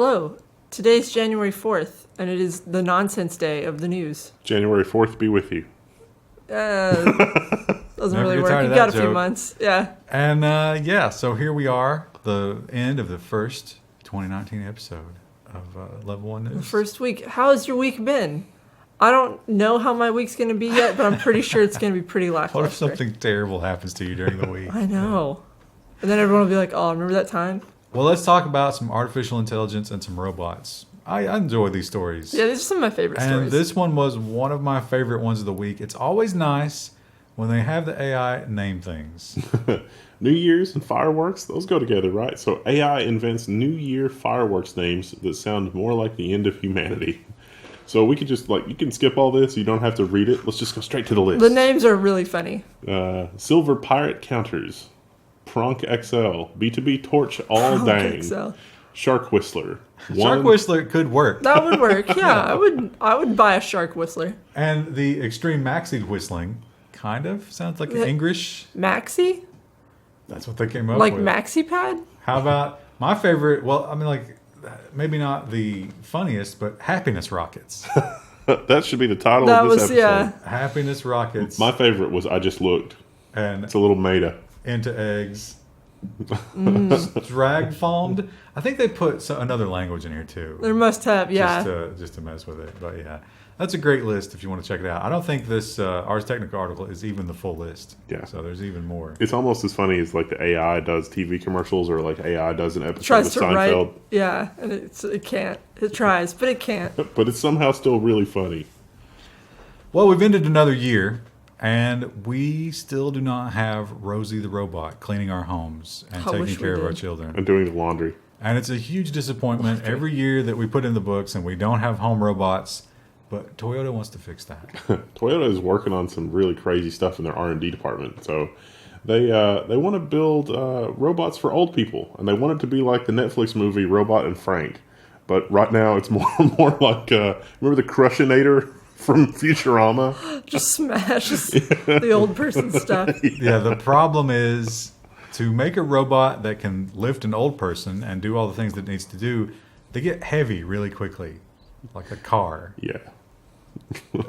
Hello. Today's January 4th, and it is the nonsense day of the news. January 4th be with you. Doesn't really work. You've got a few months. Yeah. And so here we are, the end of the first 2019 episode of Level 1 News. The first week. How has your week been? I don't know how my week's going to be yet, but I'm pretty sure it's going to be pretty lackluster. What if something terrible happens to you during the week? I know. And then everyone will be like, oh, remember that time? Well, let's talk about some artificial intelligence and some robots. I enjoy these stories. Yeah, these are some of my favorite stories. And this one was one of my favorite ones of the week. It's always nice when they have the AI name things. New Year's and fireworks, those go together, right? So AI invents New Year fireworks names that sound more like the end of humanity. So we could just, you can skip all this. You don't have to read it. Let's just go straight to the list. The names are really funny. Silver Pirate Counters. Pronk XL. B2B Torch All Dang. XL. Shark Whistler. Shark Whistler could work. That would work, yeah. I would buy a Shark Whistler. And the Extreme Maxi Whistling kind of sounds like English. Maxi? That's what they came up with. Like Maxi Pad? How about my favorite, maybe not the funniest, but Happiness Rockets. That should be the title of this episode. Yeah. Happiness Rockets. My favorite was I Just Looked. And it's a little meta. Into eggs. Drag foamed. I think they put another language in here too. There must have, yeah. Just to mess with it. But yeah, that's a great list if you want to check it out. I don't think this Ars Technica article is even the full list. Yeah. So there's even more. It's almost as funny as the AI does TV commercials or AI does an episode tries of to Seinfeld. Write, yeah, and it can't. It tries, but it can't. But it's somehow still really funny. Well, we've ended another year. And we still do not have Rosie the robot cleaning our homes and taking care of our children. And doing the laundry. And it's a huge disappointment every year that we put in the books and we don't have home robots. But Toyota wants to fix that. Toyota is working on some really crazy stuff in their R&D department. So they want to build robots for old people. And they want it to be like the Netflix movie Robot and Frank. But right now it's more like, remember the Crushinator? From Futurama. Just smashes the old person stuff. Yeah, the problem is to make a robot that can lift an old person and do all the things that it needs to do, they get heavy really quickly, like a car. Yeah.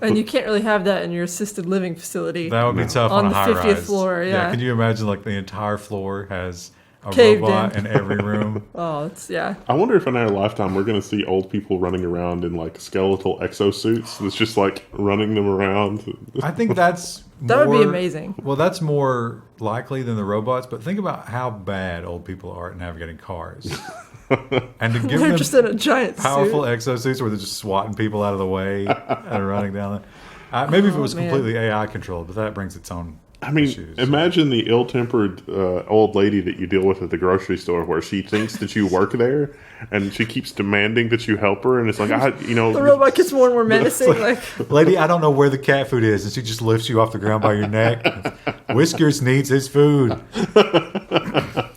And you can't really have that in your assisted living facility. That would be tough on a high rise. On the 50th floor, yeah. Can you imagine the entire floor has a caved robot in every room? Oh, it's, yeah. I wonder if in our lifetime we're going to see old people running around in skeletal exosuits that's just running them around. I think that would be amazing. Well, that's more likely than the robots, but think about how bad old people are at navigating cars. And to give they're them just in a giant powerful exosuits where they're just swatting people out of the way and running down there. Maybe if it was completely AI controlled, but that brings its own issues. Imagine the ill-tempered old lady that you deal with at the grocery store where she thinks that you work there and she keeps demanding that you help her, and it's like, the robot gets more and more menacing. Lady, I don't know where the cat food is, and she just lifts you off the ground by your neck. Whiskers needs his food.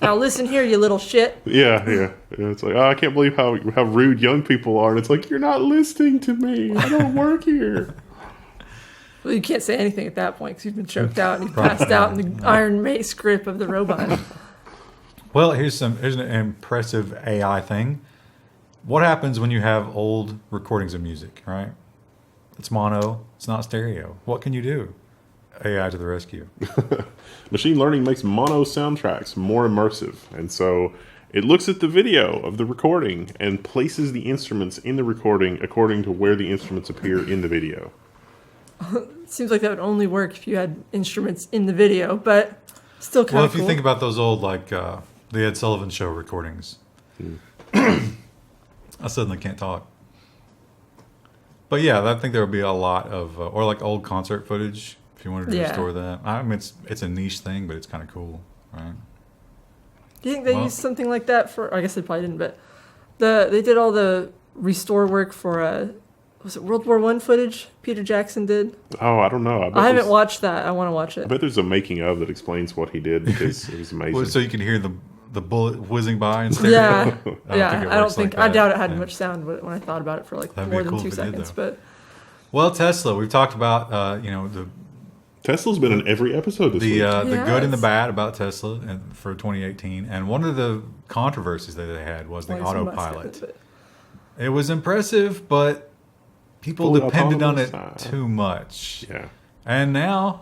Now listen here, you little shit. Yeah. It's like, I can't believe how rude young people are, and it's like, you're not listening to me. I don't work here. Well, you can't say anything at that point because you've been choked out and you've passed out in the iron mace grip of the robot. Well, here's an impressive AI thing. What happens when you have old recordings of music, right? It's mono. It's not stereo. What can you do? AI to the rescue. Machine learning makes mono soundtracks more immersive. And so it looks at the video of the recording and places the instruments in the recording according to where the instruments appear in the video. It seems like that would only work if you had instruments in the video, but still kind of cool. Well, if you think about those old, the Ed Sullivan Show recordings. I suddenly can't talk. But yeah, I think there would be a lot of, or old concert footage, if you wanted to restore that. I mean, it's a niche thing, but it's kind of cool, right? Do you think they used something like that for, I guess they probably didn't, but they did all the restore work for, was it World War I footage Peter Jackson did? Oh, I don't know. I haven't watched that. I want to watch it. I bet there's a making of that explains what he did because it was amazing. So you can hear the bullet whizzing by and stereo? Yeah. I doubt it had much sound when I thought about it for more than 2 seconds. But well, Tesla. We've talked about the Tesla's been in every episode this week. The good and the bad about Tesla for 2018, and one of the controversies that they had was the Autopilot. It was impressive, but people Fully depended on autonomous? it too much. Yeah. And now,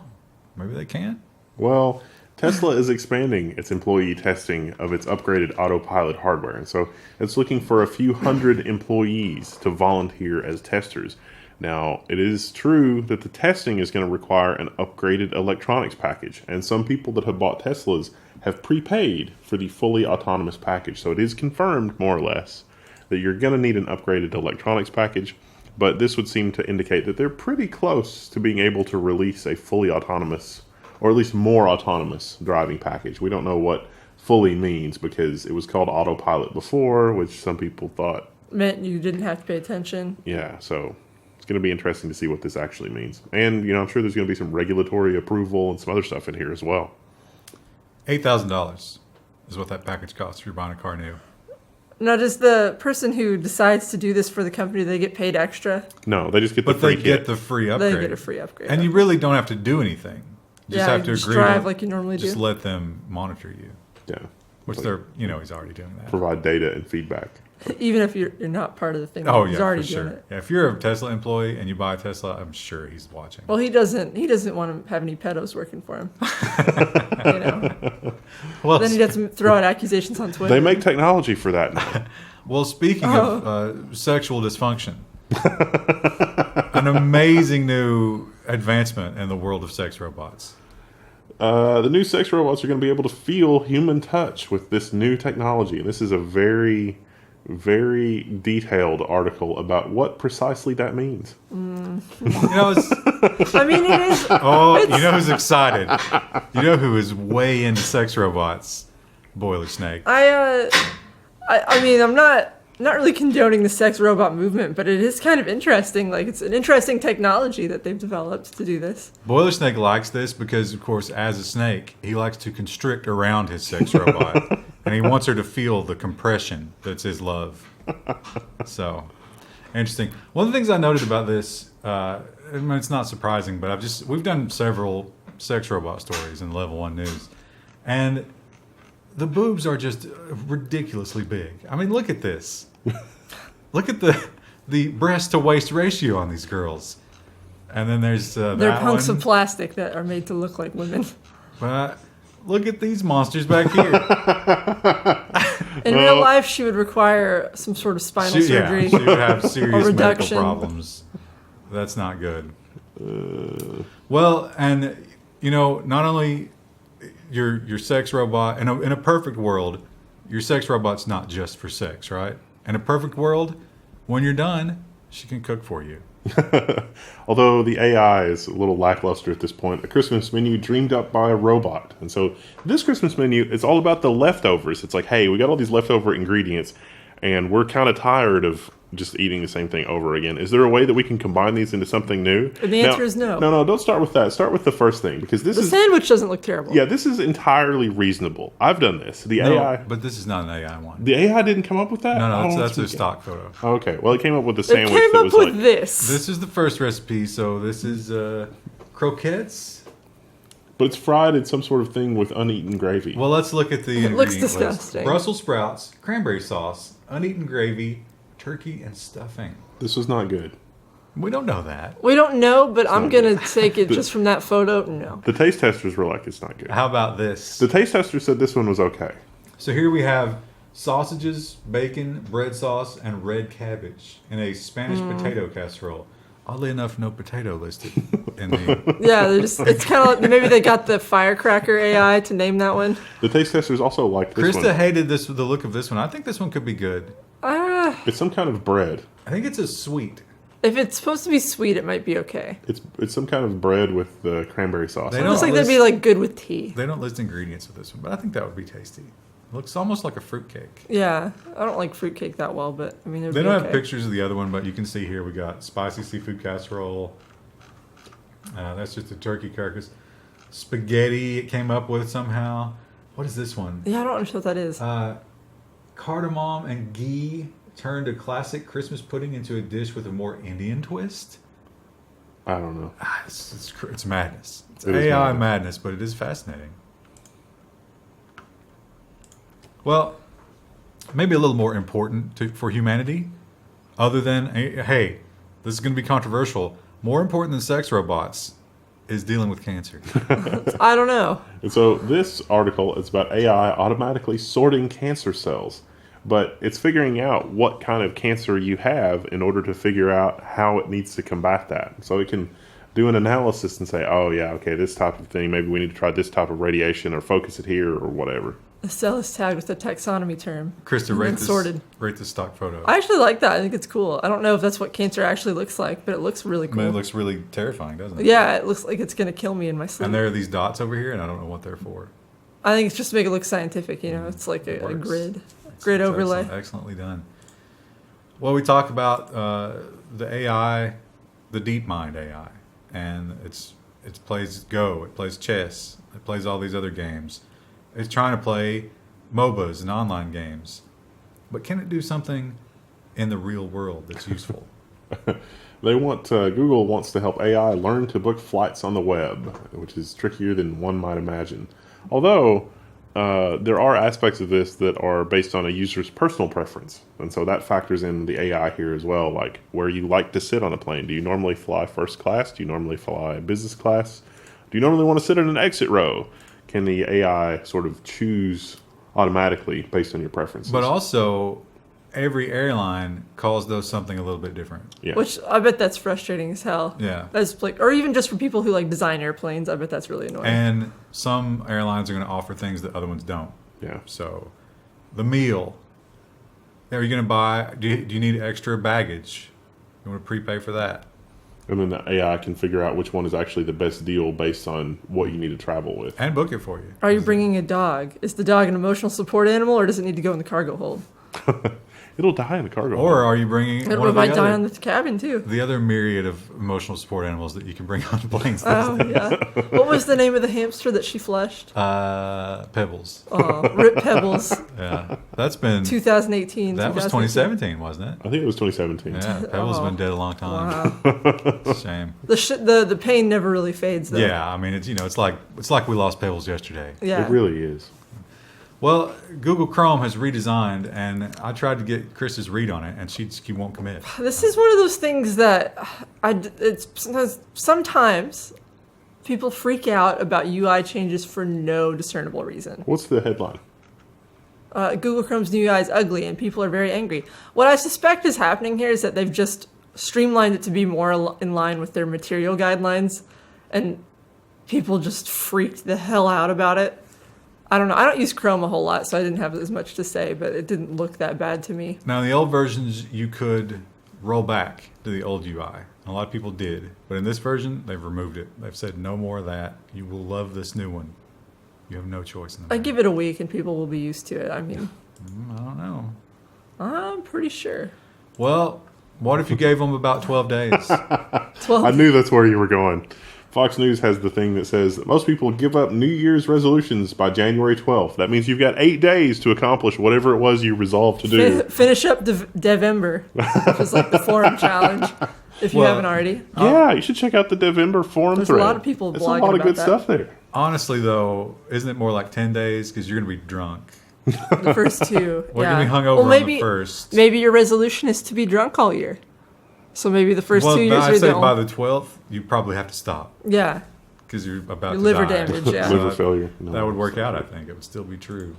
maybe they can't. Well, Tesla is expanding its employee testing of its upgraded Autopilot hardware. And so it's looking for a few hundred employees to volunteer as testers. Now, it is true that the testing is going to require an upgraded electronics package. And some people that have bought Teslas have prepaid for the fully autonomous package. So it is confirmed, more or less, that you're going to need an upgraded electronics package. But this would seem to indicate that they're pretty close to being able to release a fully autonomous, or at least more autonomous driving package. We don't know what fully means because it was called Autopilot before, which some people thought meant you didn't have to pay attention. Yeah, so it's going to be interesting to see what this actually means. And, I'm sure there's going to be some regulatory approval and some other stuff in here as well. $8,000 is what that package costs if you're buying a car new. Now, does the person who decides to do this for the company, they get paid extra? No, they just get the But free they kit. get the free upgrade. They get a free upgrade. And you really don't have to do anything. You just have to just agree drive to like you normally just do. let them monitor you. Yeah. Which Like, they're, he's already doing that. provide data and feedback. Even if you're not part of the thing. Oh, he's yeah, already for doing sure. it. Yeah, if you're a Tesla employee and you buy a Tesla, I'm sure he's watching. Well, he doesn't want to have any pedos working for him. Well, Then he doesn't throw out accusations on Twitter. They make technology for that now. Well, speaking of sexual dysfunction, an amazing new advancement in the world of sex robots. The new sex robots are going to be able to feel human touch with this new technology. And this is a very, very detailed article about what precisely that means. It's, I mean, it is. who's excited? You know who is way into sex robots? Boiler Snake. I mean, I'm not really condoning the sex robot movement, but it is kind of interesting. Like, it's an interesting technology that they've developed to do this. Boiler Snake likes this because, of course, as a snake, he likes to constrict around his sex robot, and he wants her to feel the compression that's his love. So, interesting. One of the things I noted about this, it's not surprising, but we've done several sex robot stories in Level 1 News, and the boobs are just ridiculously big. I mean, look at this. Look at the breast to waist ratio on these girls. And then there's They're hunks of plastic that are made to look like women. But look at these monsters back here. In real life, she would require some sort of spinal surgery. Yeah, she would have serious medical reduction. problems. That's not good. Well, and not only your sex robot in a perfect world, your sex robot's not just for sex, right? In a perfect world, when you're done, she can cook for you. Although the AI is a little lackluster at this point, a Christmas menu dreamed up by a robot. And so this Christmas menu is all about the leftovers. It's like, hey, we got all these leftover ingredients, and we're kind of tired of just eating the same thing over again. Is there a way that we can combine these into something new? And the answer is no. No, don't start with that. Start with the first thing, because The sandwich doesn't look terrible. Yeah, this is entirely reasonable. I've done this. The AI... But this is not an AI one. The AI didn't come up with that? No, that's a stock photo. Okay, well, it came up with the It sandwich came that up was with like... this. This is the first recipe, so this is croquettes. But it's fried in some sort of thing with uneaten gravy. Well, let's look at the ingredient looks list. disgusting. Brussels sprouts, cranberry sauce, uneaten gravy, turkey, and stuffing. This was not good. We don't know that. We don't know, but I'm not going to take it just from that photo. No. The taste testers were like, it's not good. How about this? The taste tester said this one was okay. So here we have sausages, bacon, bread sauce, and red cabbage in a Spanish potato casserole. Oddly enough, no potato listed in the... Yeah, it's kind of like maybe they got the firecracker AI to name that one. The taste testers also liked this Krista one. hated the look of this one. I think this one could be good. It's some kind of bread. I think it's a sweet. If it's supposed to be sweet, it might be okay. It's some kind of bread with the cranberry sauce. They It don't looks like that'd be like good with tea. They don't list ingredients with this one, but I think that would be tasty. Looks almost like a fruitcake. Yeah, I don't like fruitcake that well, but I mean, They don't have pictures of the other one, but you can see here we got spicy seafood casserole. That's just a turkey carcass. Spaghetti it came up with somehow. What is this one? Yeah, I don't understand what that is. Cardamom and ghee turned a classic Christmas pudding into a dish with a more Indian twist. I don't know. It's madness. It's It is AI madness. madness, but it is fascinating. Well, maybe a little more important for humanity. Other than, hey, this is going to be controversial. More important than sex robots is dealing with cancer. I don't know. And so this article is about AI automatically sorting cancer cells, but it's figuring out what kind of cancer you have in order to figure out how it needs to combat that. So it can do an analysis and say, oh yeah, okay, this type of thing, maybe we need to try this type of radiation or focus it here or whatever. The cell is tagged with a taxonomy term. Krista, sorted. Rate this stock photo. I actually like that. I think it's cool. I don't know if that's what cancer actually looks like, but it looks really cool. I mean, it looks really terrifying, doesn't it? Yeah, it looks like it's going to kill me in my sleep. And there are these dots over here, and I don't know what they're for. I think it's just to make it look scientific, you know. It's like a grid overlay. Excellently done. Well, we talk about the AI, the DeepMind AI, and it plays Go, it plays chess, it plays all these other games. It's trying to play MOBAs and online games. But can it do something in the real world that's useful? Google wants to help AI learn to book flights on the web, which is trickier than one might imagine. Although, there are aspects of this that are based on a user's personal preference. And so that factors in the AI here as well, like where you like to sit on a plane. Do you normally fly first class? Do you normally fly business class? Do you normally want to sit in an exit row? Can the AI sort of choose automatically based on your preferences? But also, every airline calls those something a little bit different. Yeah. Which I bet that's frustrating as hell. Yeah. That's like, or even just for people who like design airplanes, I bet that's really annoying. And some airlines are going to offer things that other ones don't. Yeah. So, the meal. Are you going to buy? Do you need extra baggage? You want to prepay for that? And then the AI can figure out which one is actually the best deal based on what you need to travel with. And book it for you. Are you bringing a dog? Is the dog an emotional support animal, or does it need to go in the cargo hold? It'll die in the cargo. Or are you bringing It might die on the cabin too. the other myriad of emotional support animals that you can bring on planes? Oh yeah. What was the name of the hamster that she flushed? Pebbles. Oh, Rip Pebbles. Yeah, that's been 2018. That was 2017, wasn't it? I think it was 2017. Yeah, Pebbles has been dead a long time. Wow. Shame. The pain never really fades though. Yeah, I mean it's like we lost Pebbles yesterday. Yeah. It really is. Well, Google Chrome has redesigned, and I tried to get Chris's read on it, and she won't commit. This is one of those things that sometimes people freak out about UI changes for no discernible reason. What's the headline? Google Chrome's new UI is ugly, and people are very angry. What I suspect is happening here is that they've just streamlined it to be more in line with their material guidelines, and people just freaked the hell out about it. I don't know. I don't use Chrome a whole lot, so I didn't have as much to say, but it didn't look that bad to me. Now, in the old versions, you could roll back to the old UI. A lot of people did. But in this version, they've removed it. They've said no more of that. You will love this new one. You have no choice in the matter. I give it a week and people will be used to it. I mean, I don't know. I'm pretty sure. Well, what if you gave them about 12 days? 12. I knew that's where you were going. Fox News has the thing that says that most people give up New Year's resolutions by January 12th. That means you've got 8 days to accomplish whatever it was you resolved to do. Finish up Devember, which is like the forum challenge, if you haven't already. Yeah, you should check out the Devember forum There's thread. a lot of people There's a blogging lot of about good that. stuff there. Honestly, though, isn't it more like 10 days? Because you're going to be drunk. The first two. We're yeah. going to be hungover on the first. Maybe your resolution is to be drunk all year. So maybe the first 2 years I'd you're say the by the 12th, you probably have to stop. Yeah. Because you're about Your to liver die. damage, yeah. Liver failure. No, That would work out, I think. It would still be true.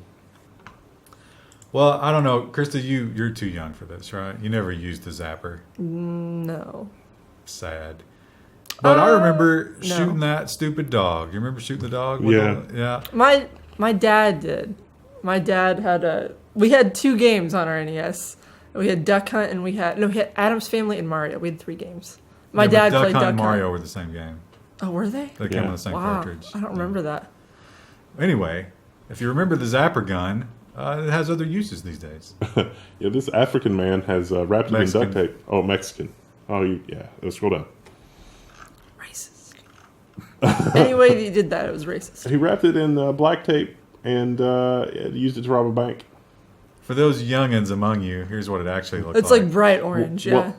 Well, I don't know. Krista, you're too young for this, right? You never used the Zapper. No. Sad. But I remember no. shooting that stupid dog. You remember shooting the dog? Yeah. Yeah. My dad did. My dad had we had 2 games on our NES. We had Duck Hunt and we had Addams Family and Mario. We had 3 games. My dad Duck played Hunt Duck and Hunt. Mario were the same game. Oh, were they? They came on the same Wow. cartridge. I don't remember that. Anyway, if you remember the Zapper gun, it has other uses these days. Yeah, this African man has wrapped it in Mexican. duct tape. Oh, Mexican. Oh, yeah. Let's scroll down. Racist. Any way that he did that, it was racist. He wrapped it in black tape and used it to rob a bank. For those youngins among you, here's what it actually looks It's like bright orange, yeah. Well,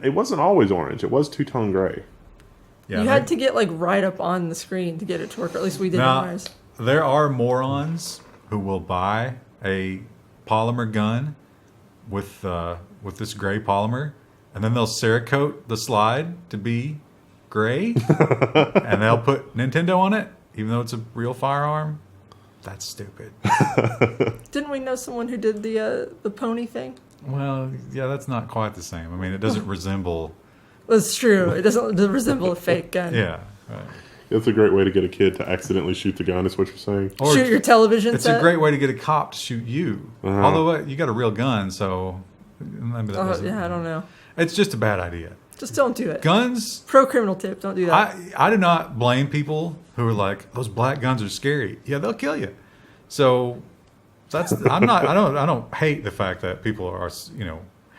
it wasn't always orange. It was two-tone gray. Yeah, You had to get like right up on the screen to get it to work, or at least we did Now, in ours. there are morons who will buy a polymer gun with this gray polymer and then they'll Cerakote the slide to be gray, and they'll put Nintendo on it, even though it's a real firearm. That's stupid. Didn't we know someone who did the pony thing? Well, yeah, that's not quite the same. I mean, it doesn't resemble. That's true. It doesn't resemble a fake gun. Yeah, right. It's a great way to get a kid to accidentally shoot the gun, is what you're saying. Or shoot your television It's set. a great way to get a cop to shoot you. Uh-huh. Although you got a real gun, so maybe that doesn't- Yeah, I don't know. It's just a bad idea. Just don't do it. Guns. Pro criminal tip: don't do that. I do not blame people who are like, those black guns are scary. Yeah, they'll kill you. So that's I don't hate the fact that people are,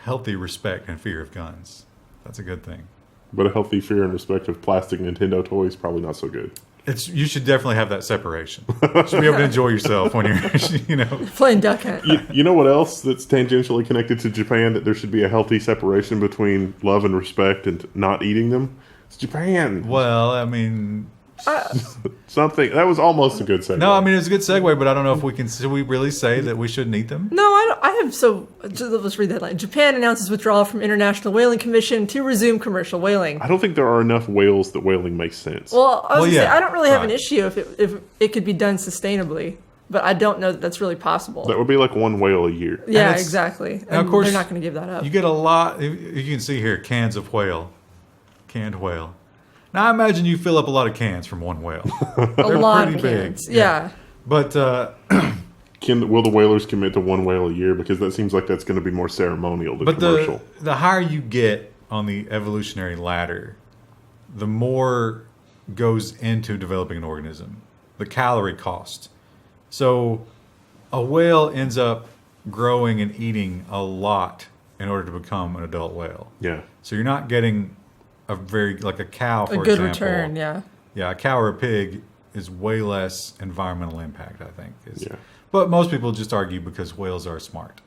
healthy respect and fear of guns. That's a good thing. But a healthy fear and respect of plastic Nintendo toys, probably not so good. You should definitely have that separation. You should be able to enjoy yourself when you're, Playing duck hunt. You know what else that's tangentially connected to Japan, that there should be a healthy separation between love and respect and not eating them? It's Japan. Well, I mean, Something that was almost a good segue. no, I mean it's a good segue, but I don't know if we can. Should we really say that we shouldn't eat them? No, I don't. Let's read the headline. Japan announces withdrawal from International Whaling Commission to resume commercial whaling. I don't think there are enough whales that whaling makes sense. Well, I was gonna say, yeah, I don't really have an right. issue if it could be done sustainably, but I don't know that that's really possible. That would be like one whale a year. Yeah, it's- exactly. Now, of And course, they're not going to give that up. You get a lot. You can see here cans of canned whale. Now I imagine you fill up a lot of cans from one whale. A lot of pretty big, cans. Yeah. But Will the whalers commit to one whale a year? Because that seems like that's going to be more ceremonial than commercial. the higher you get on the evolutionary ladder, the more goes into developing an organism. The calorie cost. So a whale ends up growing and eating a lot in order to become an adult whale. Yeah. So you're not getting like a cow, for A good example. return, yeah. Yeah, a cow or a pig is way less environmental impact, I think. Yeah. But most people just argue because whales are smart.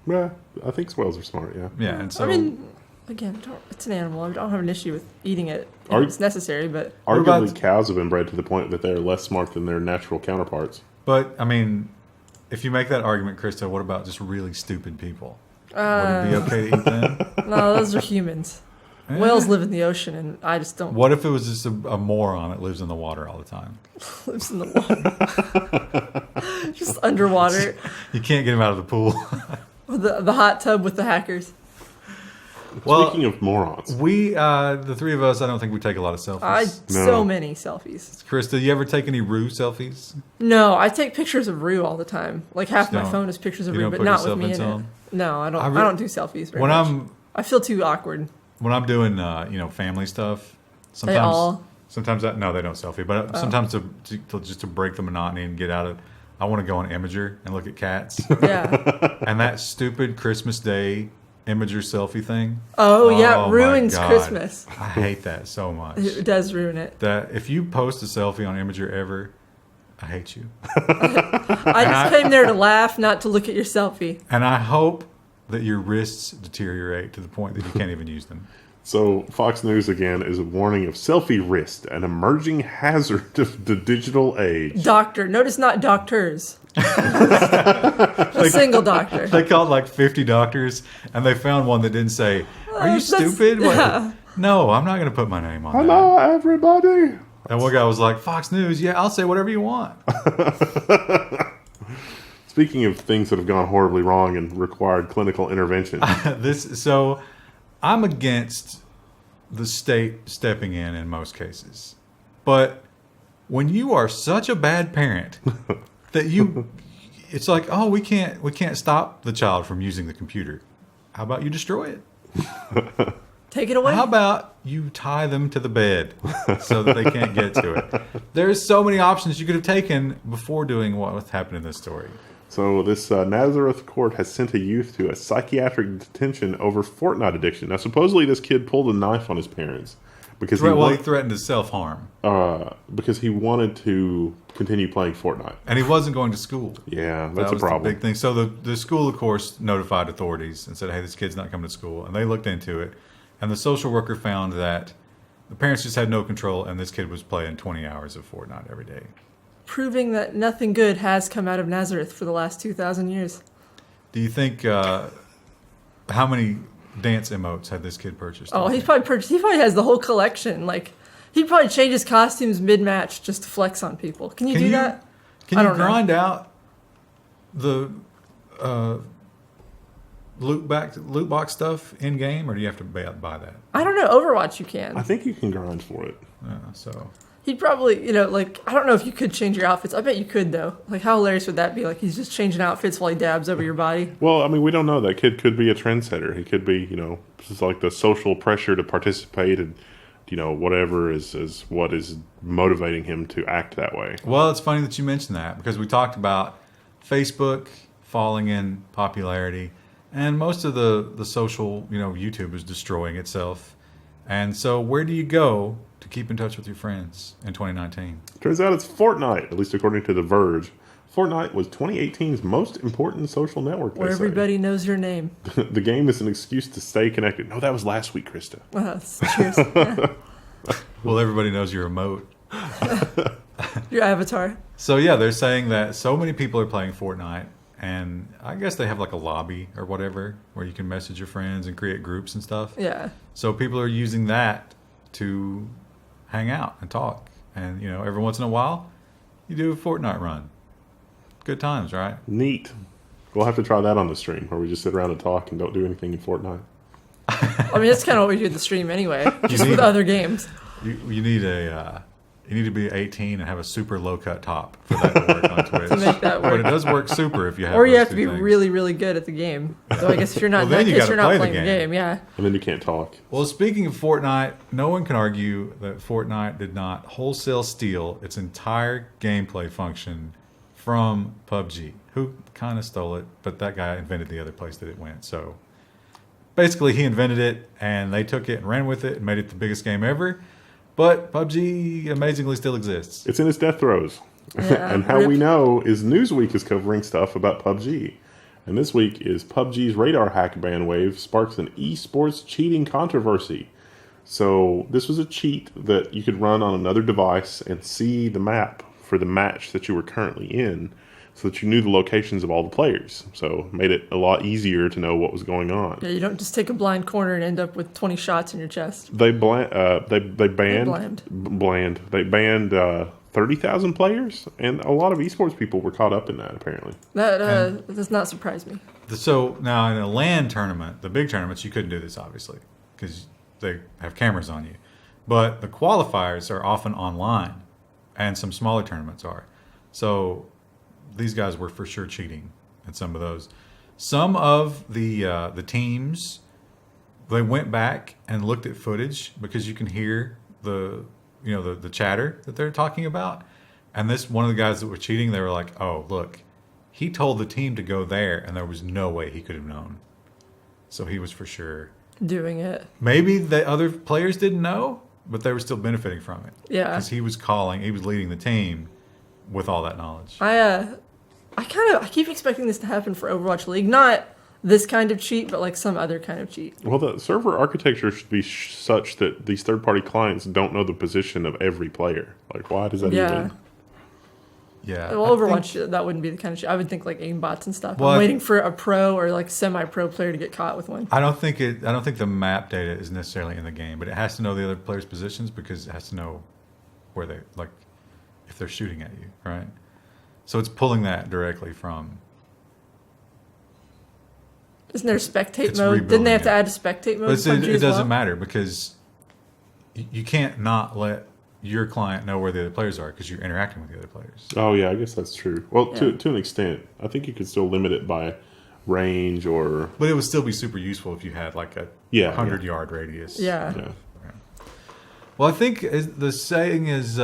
Yeah, I think whales are smart, yeah. Yeah, and so I mean, again, it's an animal. I don't have an issue with eating it if it's necessary, but Arguably, cows have been bred to the point that they're less smart than their natural counterparts. But I mean, if you make that argument, Krista, what about just really stupid people? Would it be okay to eat them? no, those are humans. Whales live in the ocean, and I just don't. What if it was just a moron that lives in the water all the time? Lives in the water, just underwater. You can't get him out of the pool. The hot tub with the hackers. Well, Speaking of morons, we, the three of us, I don't think we take a lot of selfies. So many selfies. Krista, you ever take any Rue selfies? No, I take pictures of Rue all the time. Like half my don't- phone is pictures of you Rue, don't but put not with yourself me in in it. some? No, I don't. I don't do selfies very When much. I feel too awkward. When I'm doing, family stuff, sometimes, They all? sometimes no, they don't selfie, but sometimes to break the monotony and get out of, I want to go on Imager and look at cats. Yeah. And that stupid Christmas Day Imager selfie thing. Oh yeah, my ruins God. Christmas. I hate that so much. It does ruin it. That if you post a selfie on Imager ever, I hate you. I just came there to laugh, not to look at your selfie. And I hope that your wrists deteriorate to the point that you can't even use them. so Fox News again is a warning of selfie wrist, an emerging hazard of the digital age. Doctor. Notice not doctors. A single doctor. They called like 50 doctors, and they found one that didn't say, "Are you That's- stupid?" What? yeah. No, I'm not going to put my name on that. Hello, everybody. And one guy was like, "Fox News, yeah, I'll say whatever you want." Speaking of things that have gone horribly wrong and required clinical intervention, So I'm against the state stepping in most cases. But when you are such a bad parent that it's like, "Oh, we can't stop the child from using the computer. How about you destroy it? Take it away. How about you tie them to the bed so that they can't get to it?" There's so many options you could have taken before doing what happened in this story. so this Nazareth court has sent a youth to a psychiatric detention over Fortnite addiction. Now, supposedly this kid pulled a knife on his parents because He threatened to self-harm. because he wanted to continue playing Fortnite. And he wasn't going to school. Yeah, That that's a was the problem. big thing. So the school, of course, notified authorities and said, "Hey, this kid's not coming to school." And they looked into it. And the social worker found that the parents just had no control, and this kid was playing 20 hours of Fortnite every day. Proving that nothing good has come out of Nazareth for the last 2,000 years. Do you think how many dance emotes had this kid purchased? Oh, he probably has the whole collection. Like, he'd probably change his costumes mid-match just to flex on people. Can you do that? Can you grind out the loot box stuff in game, or do you have to buy that? I don't know. Overwatch, you can. I think you can grind for it. So He'd probably, like, I don't know if you could change your outfits. I bet you could, though. Like, how hilarious would that be? Like, he's just changing outfits while he dabs over your body. Well, I mean, we don't know. That kid could be a trendsetter. He could be, just like the social pressure to participate and, whatever is what is motivating him to act that way. Well, it's funny that you mentioned that because we talked about Facebook falling in popularity, and most of the social, YouTube is destroying itself. And so where do you go to keep in touch with your friends in 2019? Turns out it's Fortnite, at least according to The Verge. Fortnite was 2018's most important social network. Where everybody knows your name. The game is an excuse to stay connected. No, that was last week, Krista. Cheers. Yeah. Well, everybody knows your emote. Your avatar. So yeah, they're saying that so many people are playing Fortnite, and I guess they have like a lobby or whatever where you can message your friends and create groups and stuff. Yeah. So people are using that to hang out and talk. And, every once in a while, you do a Fortnite run. Good times, right? Neat. We'll have to try that on the stream where we just sit around and talk and don't do anything in Fortnite. I mean, that's kind of what we do at the stream anyway, just with other games. You need to be 18 and have a super low-cut top for that to work on Twitch. To make that work. But it does work super if you have Or you those have to two be things. really, really good at the game. So I guess if you're not Well, then you you're gotta not play the playing the game. game, yeah. And then you can't talk. Well, speaking of Fortnite, no one can argue that Fortnite did not wholesale steal its entire gameplay function from PUBG, who kind of stole it, but that guy invented the other place that it went. So basically, he invented it, and they took it and ran with it and made it the biggest game ever. But PUBG amazingly still exists. It's in its death throes. Yeah, And how rip. we know is Newsweek is covering stuff about PUBG. And this week is PUBG's radar hack ban wave sparks an esports cheating controversy. So this was a cheat that you could run on another device and see the map for the match that you were currently in, so that you knew the locations of all the players. So it made it a lot easier to know what was going on. Yeah, you don't just take a blind corner and end up with 20 shots in your chest. They banned 30,000 players, and a lot of esports people were caught up in that, apparently. That does not surprise me. So now in a LAN tournament, the big tournaments, you couldn't do this, obviously, because they have cameras on you. But the qualifiers are often online, and some smaller tournaments are. So these guys were for sure cheating at some of those. Some of the teams, they went back and looked at footage because you can hear the chatter that they're talking about. And this one of the guys that were cheating, they were like, "Oh, look, he told the team to go there, and there was no way he could have known." So he was for sure Doing it. Maybe the other players didn't know, but they were still benefiting from it. Yeah. Because he was leading the team with all that knowledge. I keep expecting this to happen for Overwatch League. Not this kind of cheat, but like some other kind of cheat. Well, the server architecture should be such that these third-party clients don't know the position of every player. Like, why does that even... Yeah. Well, Overwatch, that wouldn't be the kind of shit. I would think like aimbots and stuff. Well, I'm waiting for a pro or like semi-pro player to get caught with one. I don't think the map data is necessarily in the game, but it has to know the other players' positions because it has to know where they, like, if they're shooting at you, right? So it's pulling that directly from... Isn't there a spectate It's mode? Didn't they have to rebuilding add a spectate mode? But in PUBG it as doesn't well? matter because you can't not let your client know where the other players are because you're interacting with the other players. Oh, yeah, I guess that's true. Well, Yeah. to an extent. I think you could still limit it by range or... But it would still be super useful if you had like a 100-yard radius. Yeah. Yeah. Well, I think the saying is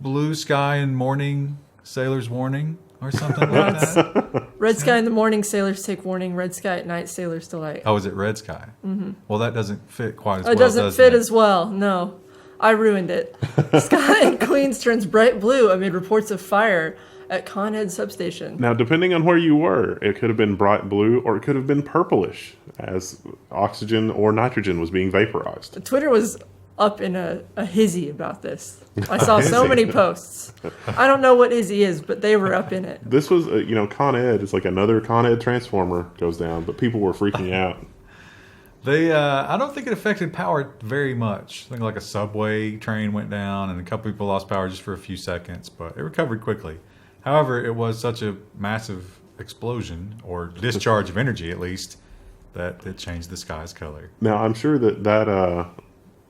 blue sky in morning, sailor's warning, or something like that. Red sky in the morning, sailors take warning. Red sky at night, sailors delight. Oh, is it red sky? Mm-hmm. Well, that doesn't fit quite as well. It doesn't does fit it? as well. No, I ruined it. Sky in Queens turns bright blue amid reports of fire at Con Ed Substation. Now, depending on where you were, it could have been bright blue or it could have been purplish as oxygen or nitrogen was being vaporized. Twitter was up in a hizzy about this. I saw so many posts. I don't know what hizzy is, but they were up in it. This was, Con Ed. It's like another Con Ed transformer goes down, but people were freaking out. I don't think it affected power very much. I think like a subway train went down and a couple people lost power just for a few seconds, but it recovered quickly. However, it was such a massive explosion, or discharge of energy at least, that it changed the sky's color. Now, I'm sure that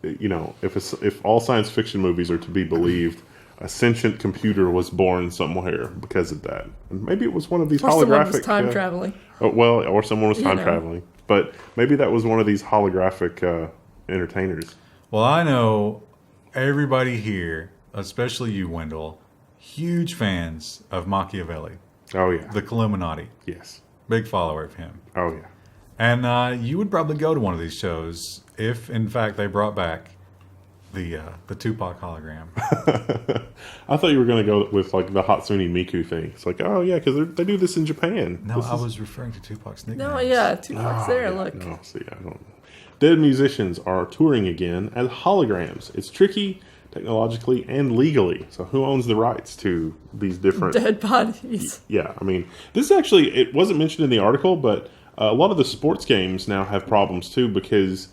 if all science fiction movies are to be believed, a sentient computer was born somewhere because of that. And maybe it was one of these holographic... Someone was time traveling. Or someone was time traveling. But maybe that was one of these holographic entertainers. Well, I know everybody here, especially you, Wendell, huge fans of Machiavelli. Oh, yeah. The Illuminati. Yes. Big follower of him. Oh, yeah. And you would probably go to one of these shows if, in fact, they brought back the Tupac hologram. I thought you were going to go with like the Hatsune Miku thing. It's like, oh yeah, because they do this in Japan. No, I was referring to Tupac's nickname. No, yeah, Tupac's there. Yeah, look. no, see, I don't. Dead musicians are touring again as holograms. It's tricky technologically and legally. So who owns the rights to these different Dead bodies? Yeah, I mean, this is actually, it wasn't mentioned in the article, but a lot of the sports games now have problems too, because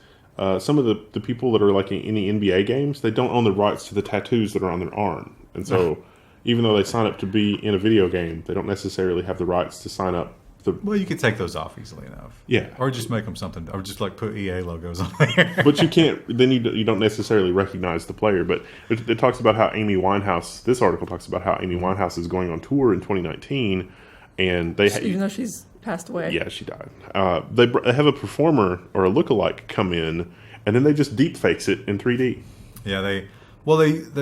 some of the people that are like in any NBA games, they don't own the rights to the tattoos that are on their arm. And so even though they sign up to be in a video game, they don't necessarily have the rights to sign up. Well, you could take those off easily enough. Yeah. Or just make them something, or just like put EA logos on there. But you can't, then you don't necessarily recognize the player. But it talks about how Amy Winehouse, this article talks about how Amy Winehouse is going on tour in 2019. And they even though she's passed away. Yeah, she died. They have a performer or a lookalike come in, and then they just deep fakes it in 3D. Yeah, they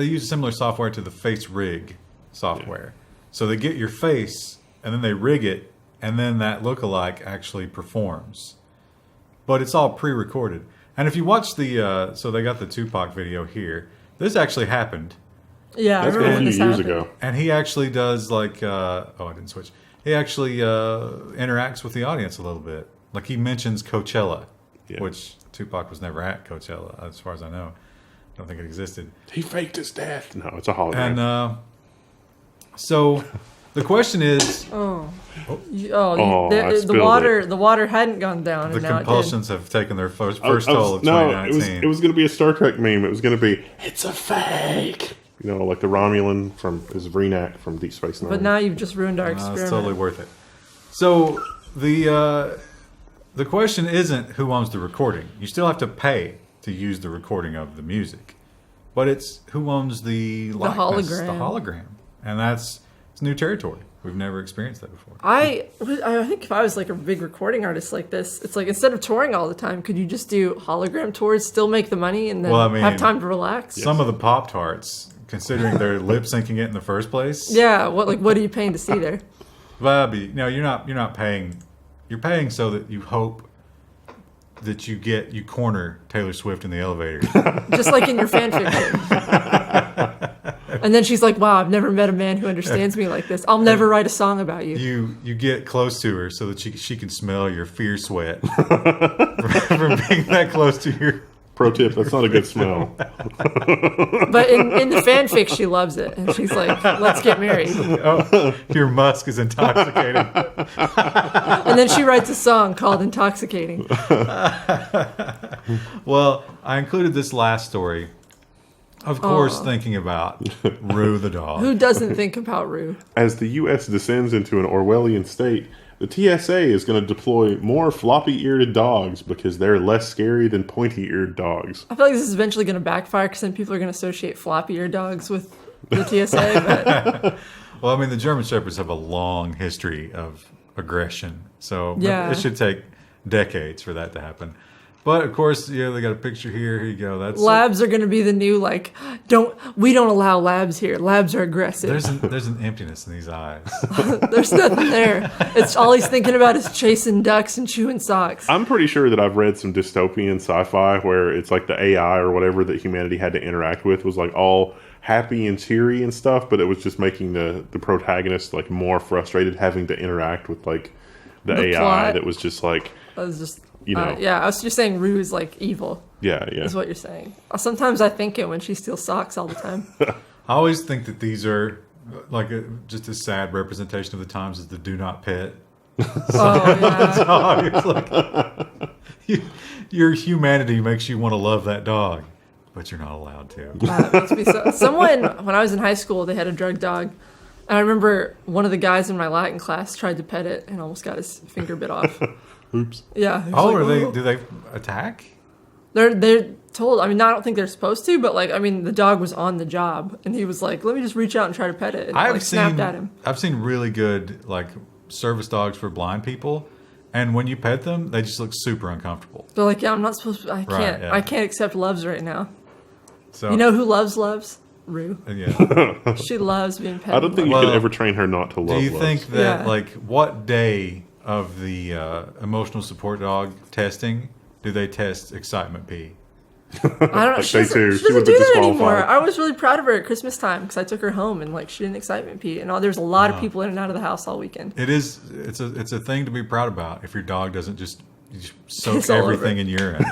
use similar software to the face rig software. Yeah. So they get your face, and then they rig it, and then that lookalike actually performs. But it's all pre-recorded. And if you watch so they got the Tupac video here. This actually happened. Yeah, that's I remember been a few years happened. ago. And he actually does like, I didn't switch. He actually interacts with the audience a little bit. Like he mentions Coachella, which Tupac was never at Coachella, as far as I know. I don't think it existed. He faked his death. No, it's a hologram. And so the question is, the water hadn't gone down. The and now compulsions have taken their first toll of 2019. It was going to be a Star Trek meme. It was going to be, it's a fake. You know, like the Romulan from his Vreenak from Deep Space Nine. But now you've just ruined our experiment. It's totally worth it. So the question isn't who owns the recording. You still have to pay to use the recording of the music, but it's who owns the likeness, the hologram, and it's new territory. We've never experienced that before. I think if I was like a big recording artist like this, it's like instead of touring all the time, could you just do hologram tours, still make the money, and then have time to relax? Some of the Pop-Tarts, considering they're lip syncing it in the first place. Yeah, what are you paying to see there? No, you're not paying. You're paying so that you hope that you corner Taylor Swift in the elevator, just like in your fan fiction. And then she's like, "Wow, I've never met a man who understands me like this. I'll never write a song about you." You get close to her so that she can smell your fear sweat from being that close to your. Pro tip: that's not a good smell. But in the fanfic, she loves it, and she's like, "Let's get married." Oh, your musk is intoxicating. And then she writes a song called "Intoxicating." Well, I included this last story. Of course, thinking about Rue the dog. Who doesn't think about Rue? As the U.S. descends into an Orwellian state, the TSA is going to deploy more floppy-eared dogs because they're less scary than pointy-eared dogs. I feel like this is eventually going to backfire because then people are going to associate floppy-eared dogs with the TSA. But... Well, I mean, the German Shepherds have a long history of aggression, so it should take decades for that to happen. But of course, they got a picture here. Here you go. That's labs are going to be the new we don't allow labs here. Labs are aggressive. There's an emptiness in these eyes. There's nothing there. It's all he's thinking about is chasing ducks and chewing socks. I'm pretty sure that I've read some dystopian sci-fi where it's like the AI or whatever that humanity had to interact with was like all happy and cheery and stuff, but it was just making the protagonist like more frustrated having to interact with like the AI plot. That was just like. I was just. I was just saying Rue is like evil. Yeah. Is what you're saying. Sometimes I think it when she steals socks all the time. I always think that these are like just a sad representation of the times as the do not pet. Oh, yeah. The dog is like, Your humanity makes you want to love that dog, but you're not allowed to. It must be someone, when I was in high school, they had a drug dog. And I remember one of the guys in my Latin class tried to pet it and almost got his finger bit off. Oops. Yeah. he was Oh, like, do they attack? They're told. I mean, I don't think they're supposed to, but like, I mean, the dog was on the job, and he was like, "Let me just reach out and try to pet it." And like, snapped at him. I've seen really good like service dogs for blind people, and when you pet them, they just look super uncomfortable. They're like, "Yeah, I'm not supposed to. I can't. Right, yeah. I can't accept loves right now." So You know who loves? Rue. yeah. She loves being petted. I don't think you could ever train her not to love. Do you loves. think that Yeah. like what day of the emotional support dog testing do they test excitement P? I don't know. Like She day doesn't, two, she she doesn't would've do been that anymore. disqualified. I was really proud of her at Christmas time because I took her home and like she didn't excitement pee, and there's a lot of people in and out of the house all weekend. It's a thing to be proud about if your dog doesn't just soak Piss all over everything in urine.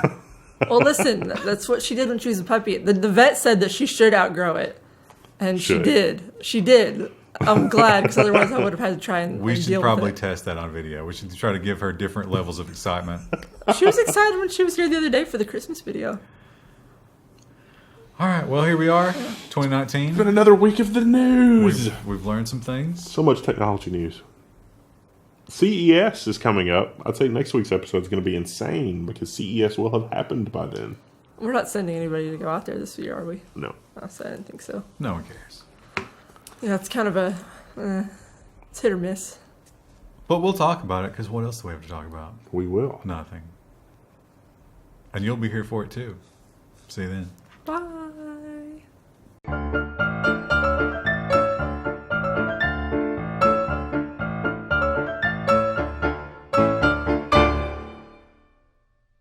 Well, listen, that's what she did when she was a puppy. The vet said that she should outgrow it, and she Should. did. She did. I'm glad because otherwise I would have had to try and We and should deal probably with it. test that on video. We should try to give her different levels of excitement. She was excited when she was here the other day for the Christmas video. All right, well here we are, It's 2019. been another week of the news. We've learned some things. So much technology news. CES is coming up. I'd say next week's episode is going to be insane because CES will have happened by then. We're not sending anybody to go out there this year, are we? No. I didn't think so. No one cares. Yeah, it's kind of it's hit or miss. But we'll talk about it because what else do we have to talk about? We will. Nothing. And you'll be here for it too. See you then. Bye.